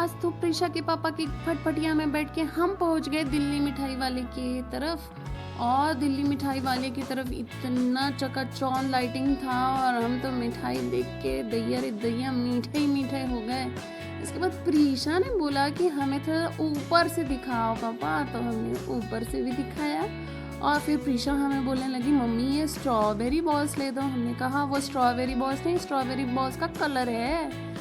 आज तो प्रीशा के पापा की फटफटिया में बैठ के हम पहुंच गए दिल्ली मिठाई वाले की तरफ। और दिल्ली मिठाई वाले की तरफ इतना चकाचौंध लाइटिंग था और हम तो मिठाई देख के दैया रे दैया मीठे ही मीठे हो गए। इसके बाद प्रीशा ने बोला कि हमें थोड़ा ऊपर से दिखाओ पापा, तो हमने ऊपर से भी दिखाया। और फिर प्रीशा हमें बोलने लगी मम्मी ये स्ट्रॉबेरी बॉल्स ले दो। हमने कहा वो स्ट्रॉबेरी बॉल्स नहीं, स्ट्रॉबेरी बॉल्स का कलर है।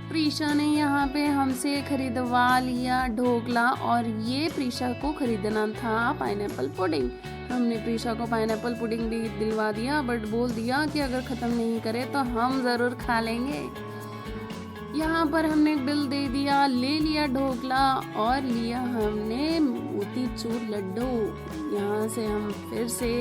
प्रीशा ने यहाँ पे हमसे खरीदवा लिया ढोकला और ये प्रीशा को खरीदना था पाइनएप्पल पुडिंग। हमने प्रीशा को पाइनएप्पल पुडिंग भी दिलवा दिया, बट बोल दिया कि अगर ख़त्म नहीं करे तो हम ज़रूर खा लेंगे। यहाँ पर हमने बिल दे दिया, ले लिया ढोकला और लिया हमने मोतीचूर लड्डू। यहाँ से हम फिर से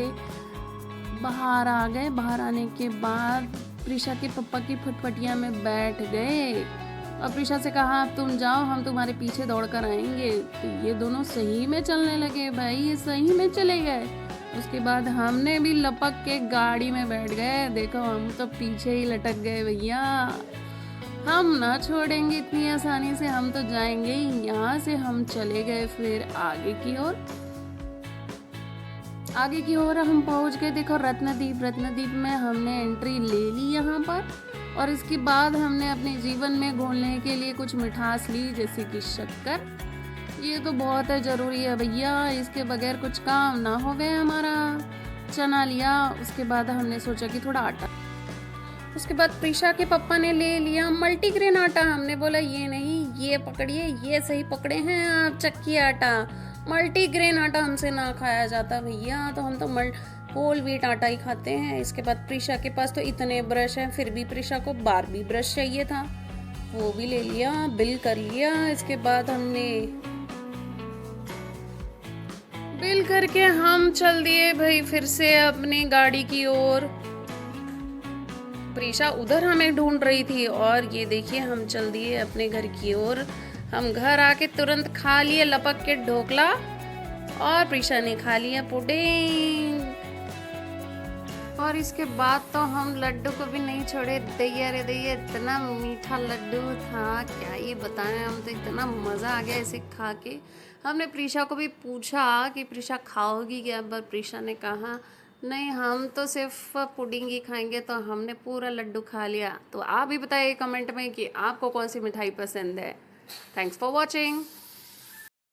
बाहर आ गए। बाहर आने के बाद प्रीशा के पापा की फटफटिया में बैठ गए और प्रीशा से कहा अब तुम जाओ, हम तुम्हारे पीछे दौड़ कर आएंगे। तो ये दोनों सही में चलने लगे भाई, ये सही में चले गए। उसके बाद हमने भी लपक के गाड़ी में बैठ गए। देखो हम तो पीछे ही लटक गए भैया, हम ना छोड़ेंगे इतनी आसानी से, हम तो जाएंगे ही। यहाँ से हम चले गए फिर आगे की ओर। आगे की ओर हम पहुंच गए। देखो रत्नदीप, रत्नदीप में हमने एंट्री ले ली यहाँ पर। और इसके बाद हमने अपने जीवन में घोलने के लिए कुछ मिठास ली, जैसे कि शक्कर। ये तो बहुत है ज़रूरी है भैया, इसके बगैर कुछ काम ना हो गए हमारा। चना लिया, उसके बाद हमने सोचा कि थोड़ा आटा। उसके बाद प्रीशा के पापा ने ले लिया मल्टीग्रेन आटा। हमने बोला ये नहीं, ये पकड़िए, ये सही पकड़े हैं आप, चक्की आटा। मल्टीग्रेन आटा हमसे ना खाया जाता भैया, तो हम तो होल व्हीट आटा ही खाते हैं। इसके बाद प्रीशा के पास तो इतने ब्रश हैं, फिर भी प्रीशा को बारबी ब्रश चाहिए था, वो भी ले लिया, बिल कर लिया। इसके बाद हमने बिल करके हम चल दिए भाई फिर से अपनी गाड़ी की ओर। प्रीशा उधर हमें ढूंढ रही थी और ये देखिए हम चल दिए अपने घर की ओर। हम घर आके तुरंत खा लिए लपक के ढोकला और प्रीशा ने खा लिया पुडिंग। और इसके बाद तो हम लड्डू को भी नहीं छोड़े। दैया रे दैया, इतना मीठा लड्डू था क्या ये बताएं, हम तो इतना मज़ा आ गया इसे खा के। हमने प्रीशा को भी पूछा कि प्रीशा खाओगी क्या, पर प्रीशा ने कहा नहीं हम तो सिर्फ पुडिंग ही खाएंगे, तो हमने पूरा लड्डू खा लिया। तो आप भी बताइए कमेंट में कि आपको कौन सी मिठाई पसंद है। Thanks for watching.